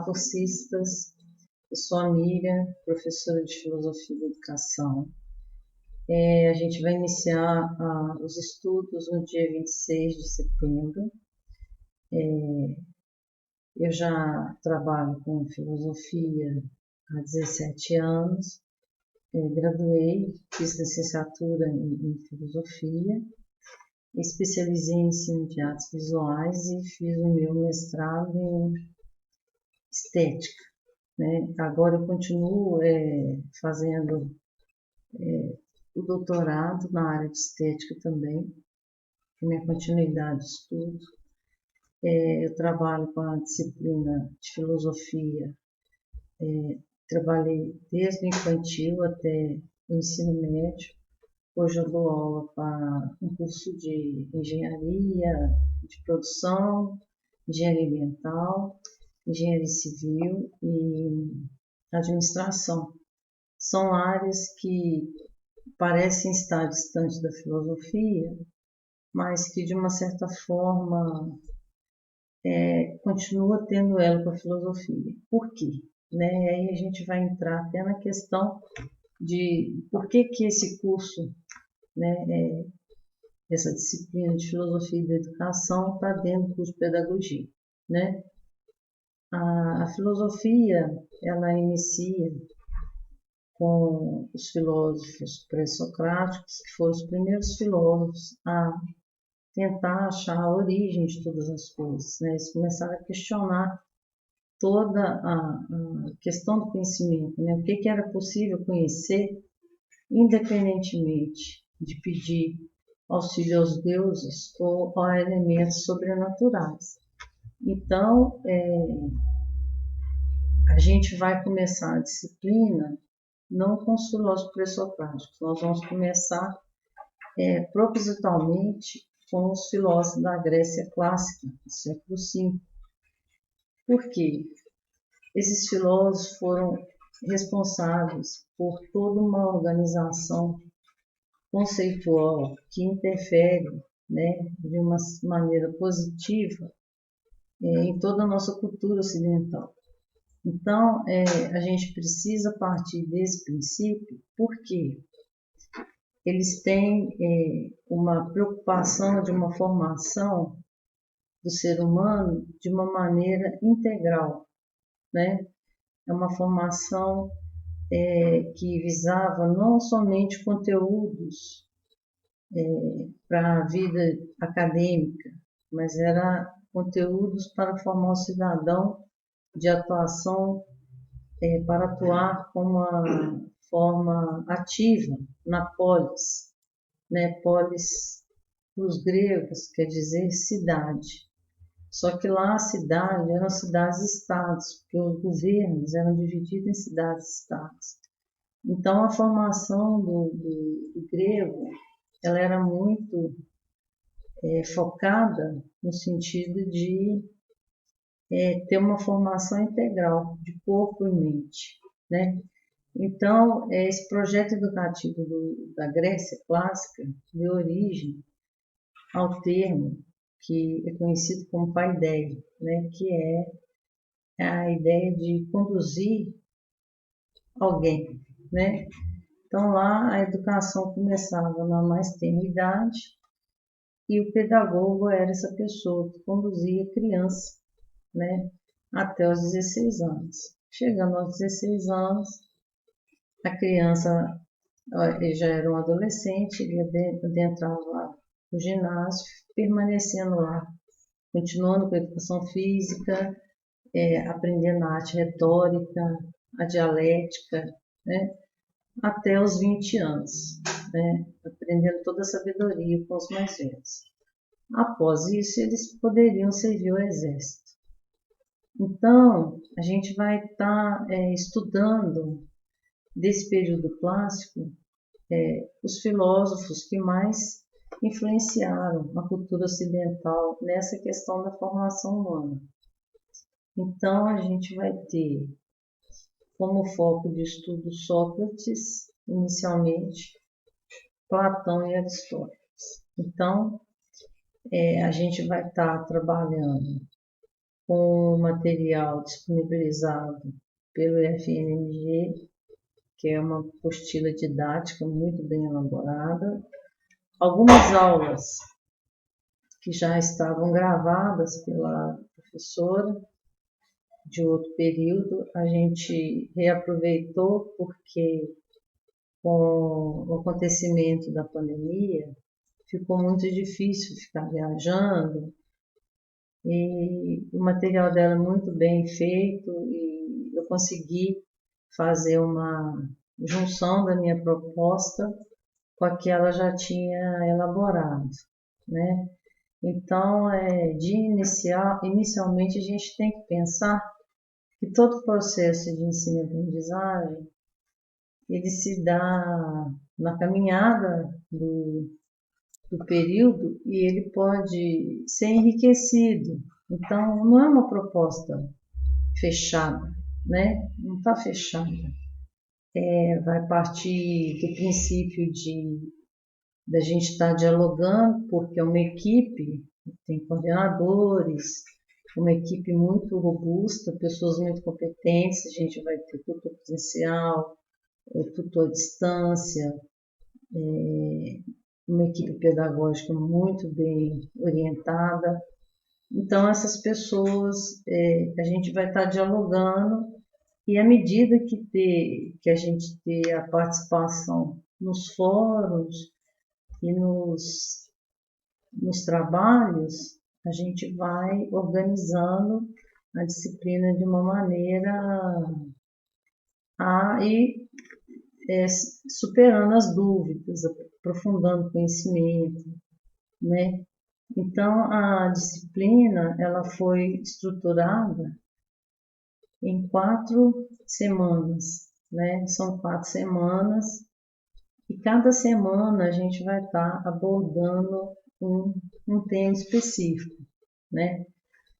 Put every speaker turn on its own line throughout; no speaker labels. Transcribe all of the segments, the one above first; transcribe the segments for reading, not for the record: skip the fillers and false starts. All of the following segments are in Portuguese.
Olá, cursistas. Eu sou a Miriam, professora de Filosofia da Educação. A gente vai iniciar os estudos no dia 26 de setembro. Eu já trabalho com filosofia há 17 anos. Graduei, fiz licenciatura em filosofia, especializei em ensino de artes visuais e fiz o meu mestrado em estética. Agora eu continuo fazendo o doutorado na área de estética também, minha continuidade de estudo. Eu trabalho com a disciplina de filosofia, trabalhei desde o infantil até o ensino médio. Hoje eu dou aula para um curso de engenharia de produção, engenharia ambiental, engenharia civil e administração. São áreas que parecem estar distantes da filosofia, mas que de uma certa forma continua tendo elo com a filosofia. Por quê? Aí a gente vai entrar até na questão de por que esse curso, essa disciplina de filosofia da educação está dentro do curso de pedagogia. A filosofia, ela inicia com os filósofos pré-socráticos, que foram os primeiros filósofos a tentar achar a origem de todas as coisas. Eles começaram a questionar toda a questão do conhecimento, o que era possível conhecer, independentemente de pedir auxílio aos deuses ou a elementos sobrenaturais. Então, a gente vai começar a disciplina não com os filósofos pré-socráticos, nós vamos começar propositalmente com os filósofos da Grécia clássica, do século V. Por quê? Esses filósofos foram responsáveis por toda uma organização conceitual que interfere, de uma maneira positiva em toda a nossa cultura ocidental. Então, a gente precisa partir desse princípio, porque eles têm uma preocupação de uma formação do ser humano de uma maneira integral. É uma formação que visava não somente conteúdos para a vida acadêmica, mas era conteúdos para formar o cidadão de atuação, para atuar com uma forma ativa na polis. Polis, para os gregos, quer dizer cidade. Só que lá a cidade eram cidades-estados, porque os governos eram divididos em cidades-estados. Então, a formação do grego ela era muito focada no sentido de ter uma formação integral de corpo e mente. Então, esse projeto educativo da Grécia clássica deu origem ao termo que é conhecido como paideia, que é a ideia de conduzir alguém. Então, lá a educação começava na mais tenra idade e o pedagogo era essa pessoa que conduzia a criança, até os 16 anos. Chegando aos 16 anos, a criança ele já era um adolescente, ele adentrava o ginásio, permanecendo lá, continuando com a educação física, aprendendo a arte retórica, a dialética, até os 20 anos, aprendendo toda a sabedoria com os mais velhos. Após isso, eles poderiam servir ao exército. Então, a gente vai estar estudando desse período clássico os filósofos que mais influenciaram a cultura ocidental nessa questão da formação humana. Então, a gente vai ter como foco de estudo Sócrates, inicialmente, Platão e Aristóteles. Então, a gente vai estar trabalhando com material disponibilizado pelo FNMG, que é uma apostila didática muito bem elaborada, algumas aulas que já estavam gravadas pela professora de outro período, a gente reaproveitou porque com o acontecimento da pandemia ficou muito difícil ficar viajando e o material dela é muito bem feito e eu consegui fazer uma junção da minha proposta com a que ela já tinha elaborado, né? Então, inicialmente a gente tem que pensar que todo o processo de ensino e aprendizagem ele se dá na caminhada do período e ele pode ser enriquecido. Então, não é uma proposta fechada, né? Não está fechada. Vai partir do princípio da gente estar dialogando, porque é uma equipe, tem coordenadores, uma equipe muito robusta, pessoas muito competentes, a gente vai ter tutor presencial, tutor à distância, uma equipe pedagógica muito bem orientada. Então, essas pessoas, a gente vai estar dialogando e à medida que a gente ter a participação nos fóruns e nos trabalhos, a gente vai organizando a disciplina de uma maneira a ir superando as dúvidas, aprofundando o conhecimento, né? Então, a disciplina ela foi estruturada em 4 semanas, né? São 4 semanas e cada semana a gente vai estar abordando um tema específico, né?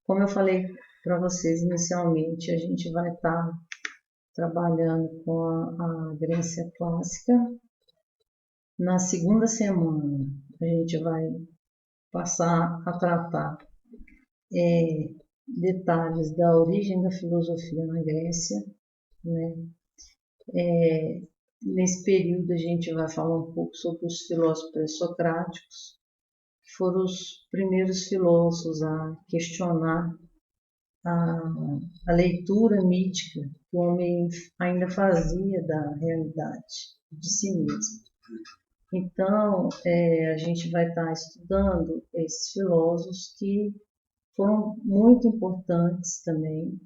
Como eu falei para vocês inicialmente, a gente vai estar trabalhando com a Grécia clássica. Na segunda semana, a gente vai passar a tratar detalhes da origem da filosofia na Grécia, né? Nesse período a gente vai falar um pouco sobre os filósofos pré-socráticos, que foram os primeiros filósofos a questionar a leitura mítica que o homem ainda fazia da realidade de si mesmo. Então, a gente vai estar estudando esses filósofos que foram muito importantes também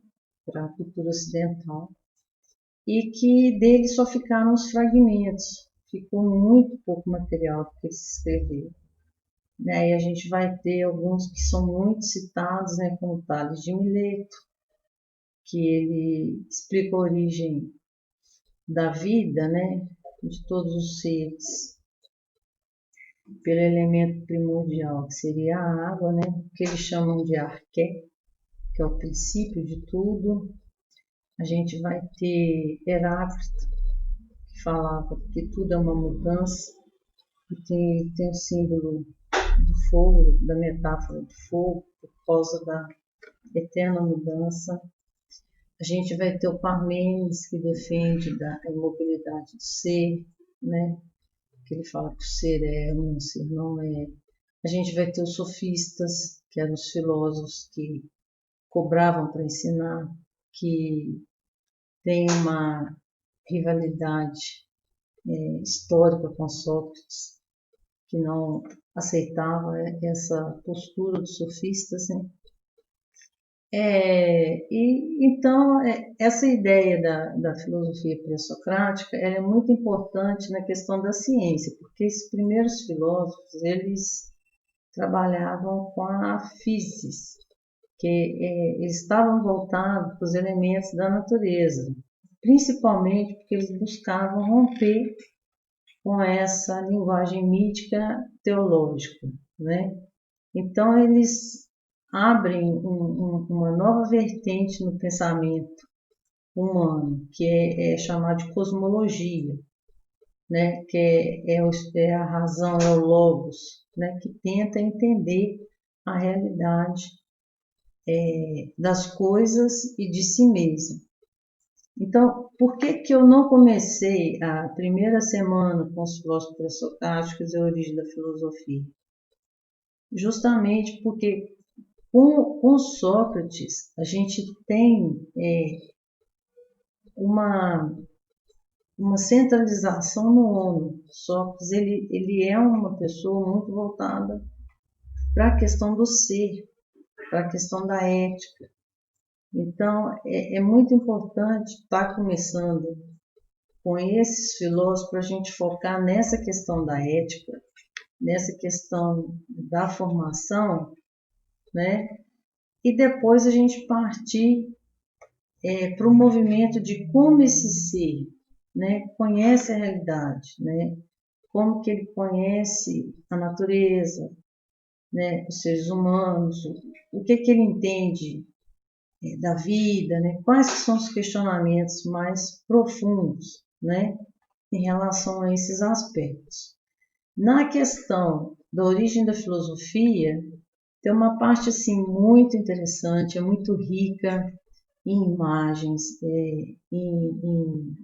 para a cultura ocidental e que deles só ficaram os fragmentos, ficou muito pouco material que eles escreveram. Né? E a gente vai ter alguns que são muito citados, né, como Tales de Mileto, que ele explica a origem da vida, né, de todos os seres, pelo elemento primordial, que seria a água, né, que eles chamam de arqué, que é o princípio de tudo. A gente vai ter Heráclito, que falava que tudo é uma mudança, e tem o símbolo do fogo, da metáfora do fogo, por causa da eterna mudança. A gente vai ter o Parmênides, que defende a imobilidade do ser, né? Que ele fala que o ser é um, o ser não é. A gente vai ter os sofistas, que eram os filósofos que cobravam para ensinar, que tem uma rivalidade histórica com Sócrates, que não aceitava essa postura dos sofistas, né? Então, essa ideia da filosofia pré-socrática é muito importante na questão da ciência, porque esses primeiros filósofos, eles trabalhavam com a physis, que eles estavam voltados para os elementos da natureza, principalmente porque eles buscavam romper com essa linguagem mítica teológica, né? Então, eles abrem uma nova vertente no pensamento humano, que é chamado de cosmologia, né? Que é a razão, é o logos, né? Que tenta entender a realidade das coisas e de si mesmo. Então, por que que eu não comecei a primeira semana com os filósofos pré-socráticos e a origem da filosofia? Justamente porque com Sócrates a gente tem uma, uma centralização no homem. Sócrates ele é uma pessoa muito voltada para a questão do ser, para a questão da ética. Então, é muito importante estar começando com esses filósofos para a gente focar nessa questão da ética, nessa questão da formação, né? E depois a gente partir para o movimento de como esse ser, né, conhece a realidade, né? Como que ele conhece a natureza, né, os seres humanos, o que que ele entende da vida, né? Quais são os questionamentos mais profundos, né, em relação a esses aspectos. Na questão da origem da filosofia, tem uma parte assim muito interessante, é muito rica em imagens, em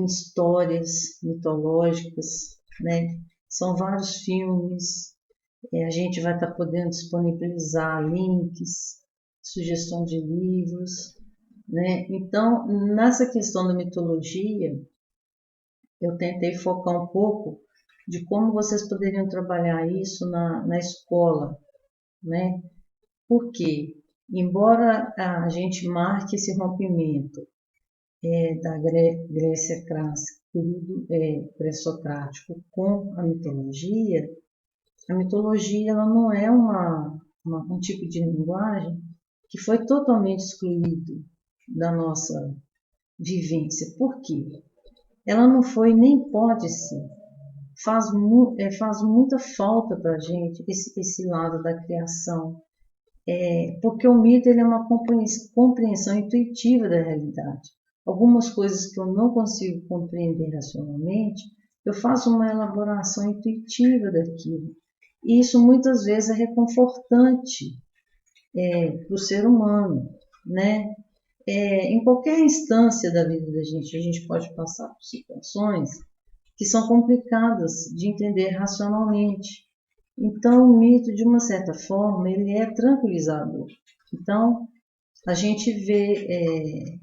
histórias mitológicas, né? São vários filmes, a gente vai estar podendo disponibilizar links, sugestão de livros, né? Então, nessa questão da mitologia, eu tentei focar um pouco de como vocês poderiam trabalhar isso na escola, né? Porque, embora a gente marque esse rompimento da Grécia clássica, período pré-socrático, com a mitologia ela não é um tipo de linguagem que foi totalmente excluído da nossa vivência. Por quê? Ela não foi nem pode ser. Faz muita falta para a gente esse lado da criação, porque o mito ele é uma compreensão intuitiva da realidade. Algumas coisas que eu não consigo compreender racionalmente, eu faço uma elaboração intuitiva daquilo. E isso muitas vezes é reconfortante para o ser humano, né? Em qualquer instância da vida da gente, a gente pode passar por situações que são complicadas de entender racionalmente. Então, o mito, de uma certa forma, ele é tranquilizador. Então, a gente vê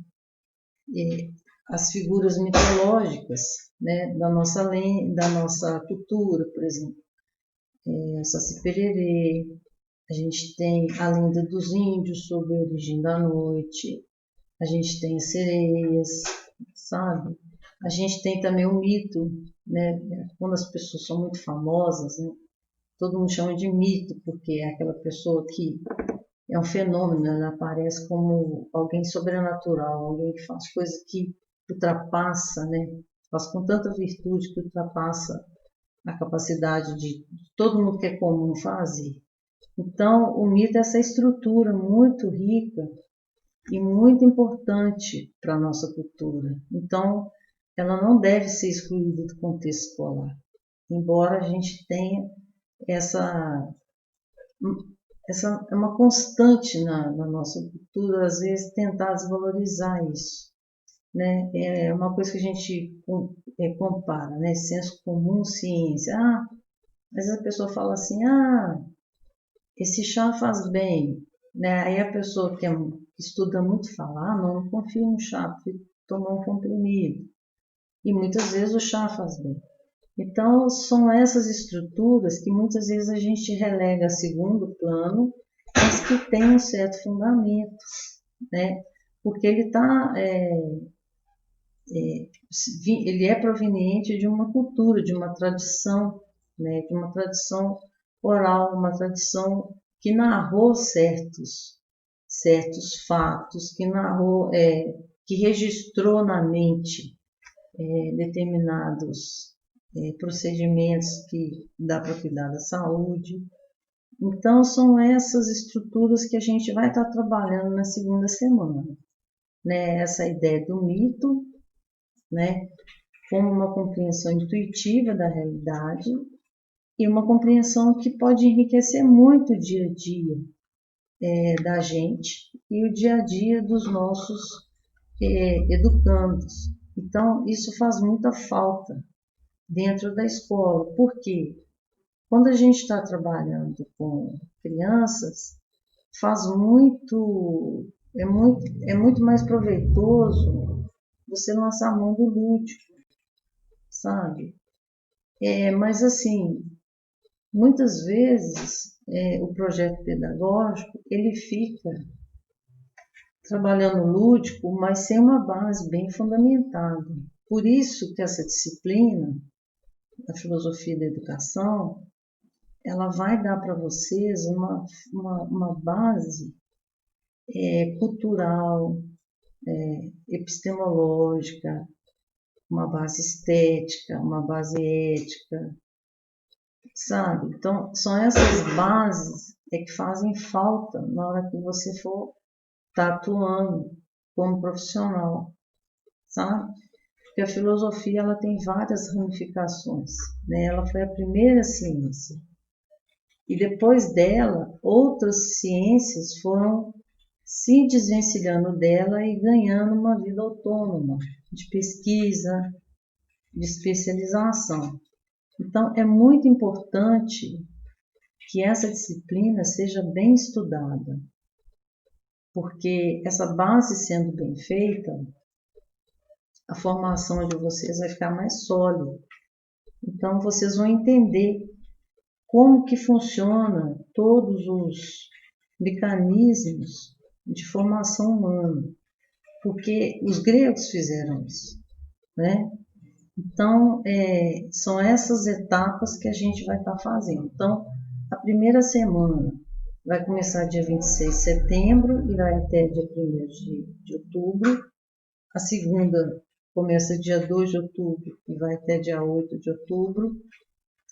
as figuras mitológicas, né, da nossa cultura, por exemplo, Saci Pererê, a gente tem a lenda dos índios sobre a origem da noite, a gente tem as sereias, sabe? A gente tem também o mito, né? Quando as pessoas são muito famosas, né? Todo mundo chama de mito, porque é aquela pessoa que é um fenômeno, ela aparece como alguém sobrenatural, alguém que faz coisas que ultrapassa, né? Faz com tanta virtude que ultrapassa a capacidade de todo mundo que é comum fazer. Então, o mito é essa estrutura muito rica e muito importante para a nossa cultura. Então, ela não deve ser excluída do contexto escolar, embora a gente tenha essa é uma constante na nossa cultura, às vezes tentar desvalorizar isso, né? É uma coisa que a gente compara, né? Senso comum, ciência. Às vezes a pessoa fala assim, esse chá faz bem, né? Aí a pessoa que estuda muito fala, não confia no chá, prefiro tomar um comprimido. E muitas vezes o chá faz bem. Então, são essas estruturas que muitas vezes a gente relega a segundo plano, mas que tem um certo fundamento, né? Porque ele é proveniente de uma cultura, de uma tradição, né? De uma tradição oral, uma tradição que narrou certos fatos, que registrou na mente determinados procedimentos que dá para cuidar da saúde. Então, são essas estruturas que a gente vai estar trabalhando na segunda semana, né? Essa ideia do mito, né? Como uma compreensão intuitiva da realidade e uma compreensão que pode enriquecer muito o dia a dia, da gente e o dia a dia dos nossos educandos. Então, isso faz muita falta dentro da escola. Por quê? Quando a gente está trabalhando com crianças, é muito mais proveitoso você lançar a mão do lúdico, sabe? Mas assim, muitas vezes o projeto pedagógico ele fica trabalhando lúdico, mas sem uma base bem fundamentada. Por isso que essa disciplina, a filosofia da educação, ela vai dar para vocês uma base cultural, epistemológica, uma base estética, uma base ética, sabe? Então, são essas bases que fazem falta na hora que você for estar atuando como profissional, sabe? Porque a filosofia ela tem várias ramificações, né? Ela foi a primeira ciência. E depois dela, outras ciências foram se desvencilhando dela e ganhando uma vida autônoma, de pesquisa, de especialização. Então, é muito importante que essa disciplina seja bem estudada, porque essa base sendo bem feita, a formação de vocês vai ficar mais sólida. Então, vocês vão entender como que funciona todos os mecanismos de formação humana, porque os gregos fizeram isso, né? Então, são essas etapas que a gente vai estar fazendo. Então, a primeira semana vai começar dia 26 de setembro e vai até dia 1º de outubro. A segunda começa dia 2 de outubro e vai até dia 8 de outubro.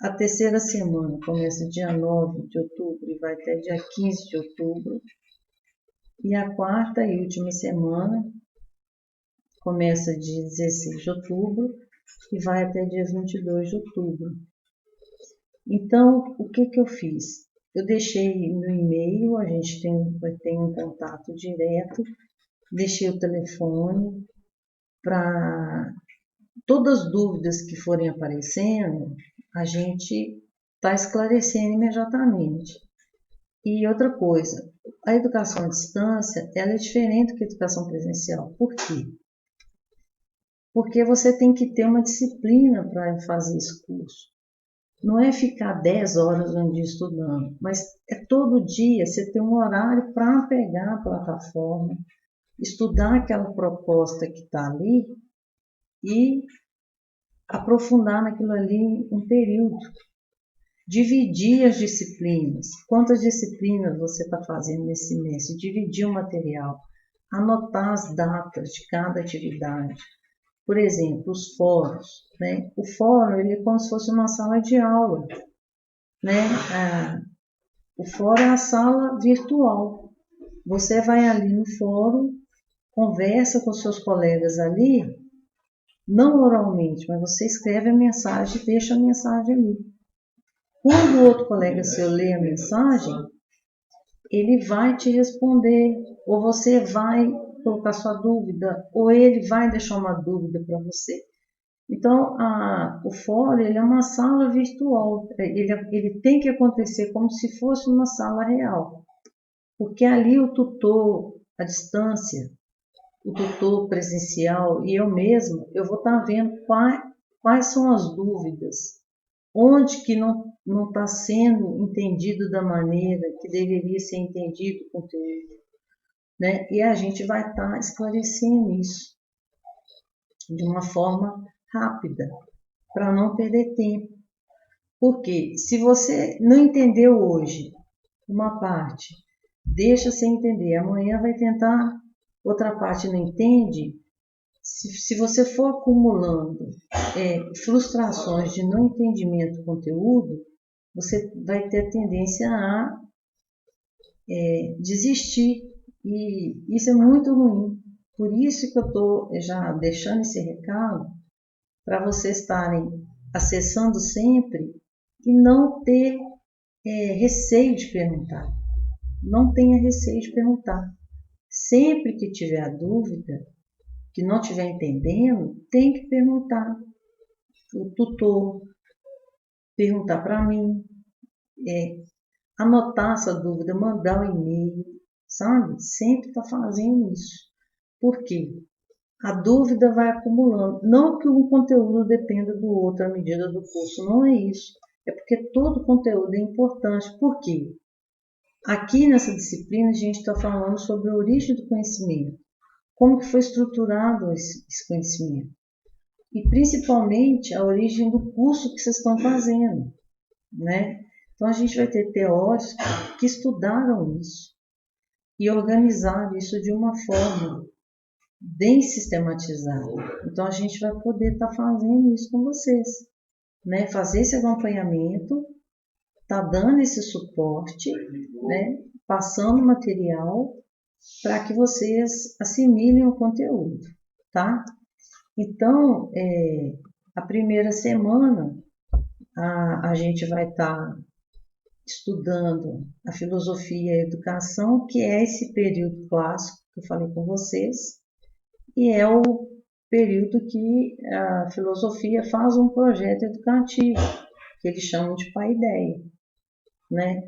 A terceira semana começa dia 9 de outubro e vai até dia 15 de outubro. E a quarta e última semana começa dia 16 de outubro e vai até dia 22 de outubro. Então, o que eu fiz? Eu deixei no e-mail, a gente tem um contato direto, deixei o telefone para todas as dúvidas que forem aparecendo, a gente está esclarecendo imediatamente. E outra coisa, a educação à distância ela é diferente da educação presencial. Por quê? Porque você tem que ter uma disciplina para fazer esse curso. Não é ficar 10 horas um dia estudando, mas é todo dia você ter um horário para pegar a plataforma, estudar aquela proposta que está ali e aprofundar naquilo ali um período. Dividir as disciplinas. Quantas disciplinas você está fazendo nesse semestre? Dividir o material. Anotar as datas de cada atividade. Por exemplo, os fóruns, né? O fórum ele é como se fosse uma sala de aula, né? O fórum é a sala virtual. Você vai ali no fórum, conversa com seus colegas ali, não oralmente, mas você escreve a mensagem e deixa a mensagem ali. Quando o outro colega seu lê a mensagem, ele vai te responder, ou você vai colocar sua dúvida, ou ele vai deixar uma dúvida para você. Então, o fórum ele é uma sala virtual, ele tem que acontecer como se fosse uma sala real, porque ali o tutor à distância, o tutor presencial e eu mesmo, eu vou estar vendo quais são as dúvidas, onde que não está sendo entendido da maneira que deveria ser entendido o conteúdo, né? E a gente vai estar esclarecendo isso de uma forma rápida, para não perder tempo. Porque se você não entendeu hoje uma parte, deixa sem entender, amanhã vai tentar, outra parte não entende, se você for acumulando frustrações de não entendimento do conteúdo, você vai ter a tendência a desistir. E isso é muito ruim. Por isso que eu estou já deixando esse recado para vocês estarem acessando sempre e não ter receio de perguntar. não tenha receio de perguntar. Sempre que tiver a dúvida, que não estiver entendendo, tem que perguntar. O tutor, perguntar para mim, anotar essa dúvida, mandar um e-mail, sabe? Sempre está fazendo isso. Por quê? A dúvida vai acumulando. Não que um conteúdo dependa do outro à medida do curso, não é isso. É porque todo conteúdo é importante. Por quê? Aqui nessa disciplina a gente está falando sobre a origem do conhecimento, como que foi estruturado esse conhecimento e principalmente a origem do curso que vocês estão fazendo, né? Então a gente vai ter teóricos que estudaram isso e organizaram isso de uma forma bem sistematizada. Então a gente vai poder estar fazendo isso com vocês, né? Fazer esse acompanhamento, tá dando esse suporte, né? Passando material para que vocês assimilem o conteúdo, tá? Então, a primeira semana a gente vai estar estudando a filosofia e a educação, que é esse período clássico que eu falei com vocês, e é o período que a filosofia faz um projeto educativo, que eles chamam de paideia, né?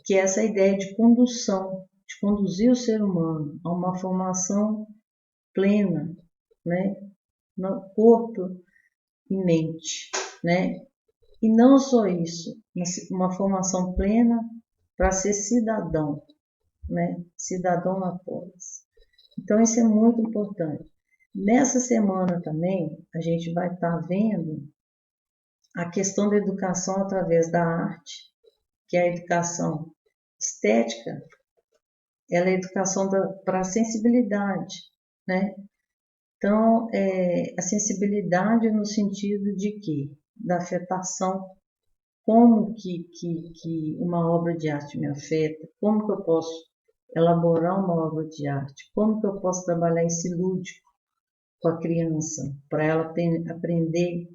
Que é essa ideia de condução, de conduzir o ser humano a uma formação plena, né? No corpo e mente, né? E não só isso, uma formação plena para ser cidadão, né? Cidadão na polis. Então isso é muito importante. Nessa semana também a gente vai estar vendo a questão da educação através da arte, que é a educação estética, ela é a educação para a sensibilidade, né? Então, a sensibilidade no sentido de que? Da afetação, como que uma obra de arte me afeta, como que eu posso elaborar uma obra de arte, como que eu posso trabalhar esse lúdico com a criança, para ela aprender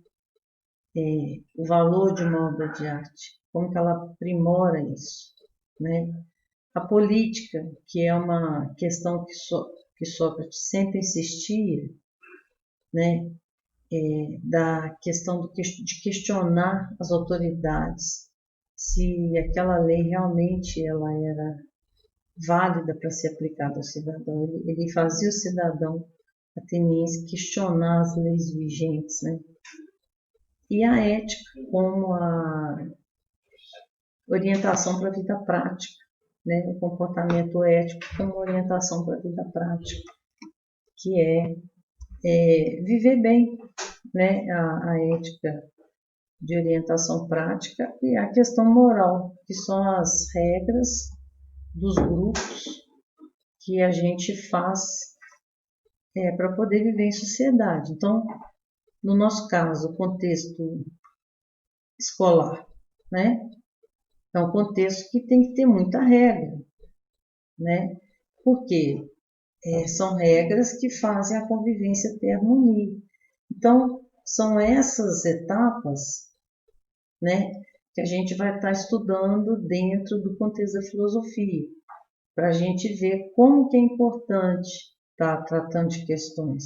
o valor de uma obra de arte, como que ela aprimora isso, né? A política, que é uma questão que Sócrates sempre insistia, né? Da questão de questionar as autoridades, se aquela lei realmente ela era válida para ser aplicada ao cidadão. Ele fazia o cidadão ateniense questionar as leis vigentes, né? E a ética como a orientação para a vida prática, né? O comportamento ético como orientação para a vida prática, que viver bem, né? A ética de orientação prática e a questão moral, que são as regras dos grupos que a gente faz para poder viver em sociedade. Então, no nosso caso, o contexto escolar, né? É um contexto que tem que ter muita regra, né? Porque são regras que fazem a convivência ter harmonia. Então, são essas etapas, né, que a gente vai estar estudando dentro do contexto da filosofia, para a gente ver como que é importante estar tratando de questões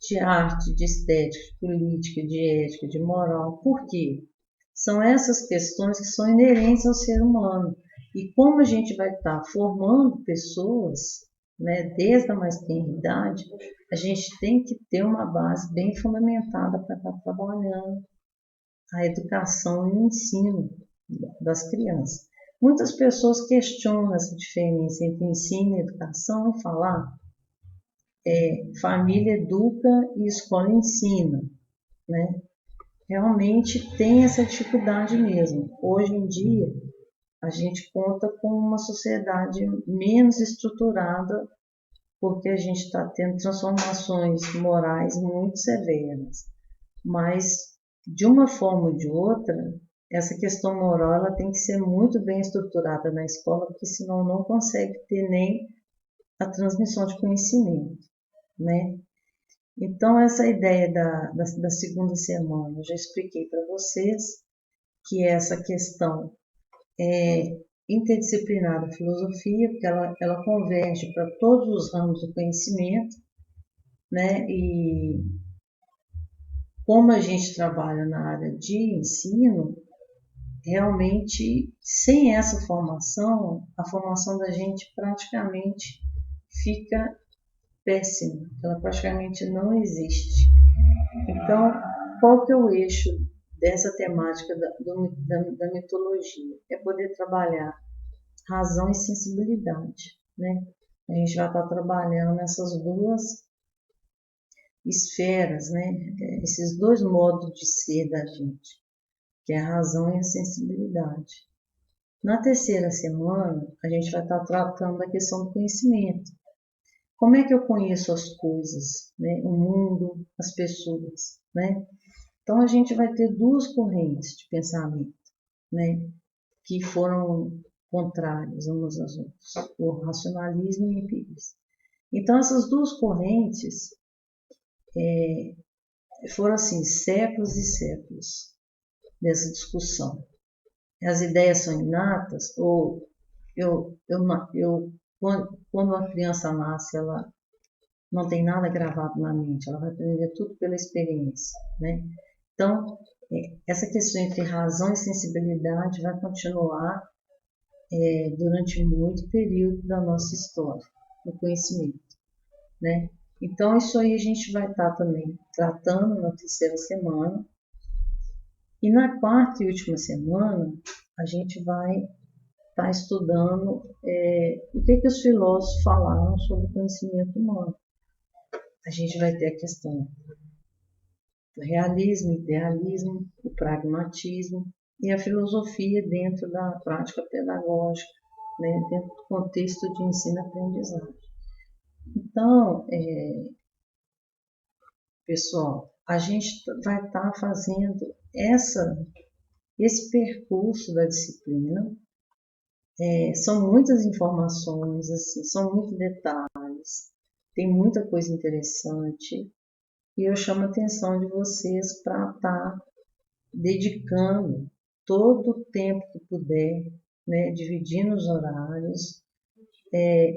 de arte, de estética, de política, de ética, de moral. Por quê? São essas questões que são inerentes ao ser humano. E como a gente vai estar formando pessoas, né, desde a mais tenra idade, a gente tem que ter uma base bem fundamentada para estar trabalhando a educação e o ensino das crianças. Muitas pessoas questionam essa diferença entre ensino e educação e falar família educa e escola ensina, né? Realmente tem essa dificuldade mesmo. Hoje em dia, a gente conta com uma sociedade menos estruturada porque a gente está tendo transformações morais muito severas. Mas, de uma forma ou de outra, essa questão moral ela tem que ser muito bem estruturada na escola, porque senão não consegue ter nem a transmissão de conhecimento, né? Então, essa ideia da segunda semana, eu já expliquei para vocês que essa questão interdisciplinar da filosofia, porque ela converge para todos os ramos do conhecimento, né? E como a gente trabalha na área de ensino, realmente, sem essa formação, a formação da gente praticamente fica péssima, ela praticamente não existe. Então, qual que é o eixo dessa temática da mitologia? É poder trabalhar razão e sensibilidade, né? A gente vai estar trabalhando nessas duas esferas, né? Esses dois modos de ser da gente, que é a razão e a sensibilidade. Na terceira semana, a gente vai estar tratando da questão do conhecimento. Como é que eu conheço as coisas, né? O mundo, as pessoas, né? Então, a gente vai ter duas correntes de pensamento, né? Que foram contrárias umas às outras, o racionalismo e o empirismo. Então, essas duas correntes foram, assim, séculos e séculos dessa discussão. As ideias são inatas, ou quando uma criança nasce, ela não tem nada gravado na mente, ela vai aprender tudo pela experiência, né? Então, essa questão entre razão e sensibilidade vai continuar durante muito período da nossa história, do conhecimento, né? Então, isso aí a gente vai estar também tratando na terceira semana. E na quarta e última semana, a gente vai estar estudando o que os filósofos falaram sobre o conhecimento humano. A gente vai ter a questão do realismo, idealismo, o pragmatismo e a filosofia dentro da prática pedagógica, né, dentro do contexto de ensino-aprendizagem. Então, pessoal, a gente vai estar fazendo esse percurso da disciplina. São muitas informações, assim, são muitos detalhes, tem muita coisa interessante e eu chamo a atenção de vocês para estar dedicando todo o tempo que puder, né, dividindo os horários.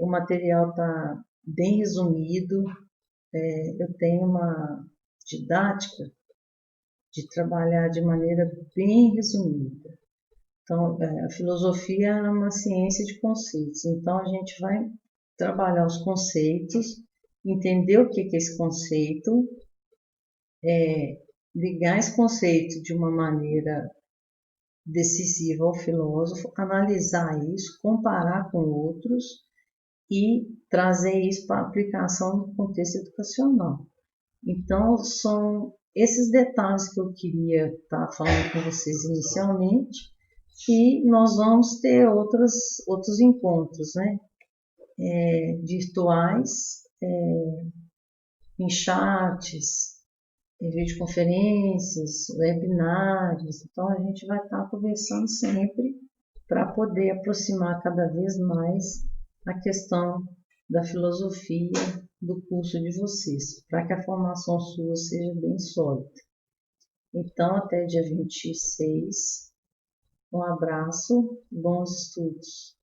O material está bem resumido, eu tenho uma didática de trabalhar de maneira bem resumida. Então, a filosofia é uma ciência de conceitos, então a gente vai trabalhar os conceitos, entender o que é esse conceito, ligar esse conceito de uma maneira decisiva ao filósofo, analisar isso, comparar com outros e trazer isso para a aplicação no contexto educacional. Então, são esses detalhes que eu queria estar falando com vocês inicialmente, e nós vamos ter outros encontros, né? Virtuais, em chats, em videoconferências, webinários. Então, a gente vai estar conversando sempre para poder aproximar cada vez mais a questão da filosofia do curso de vocês, para que a formação sua seja bem sólida. Então, até dia 26, um abraço, bons estudos.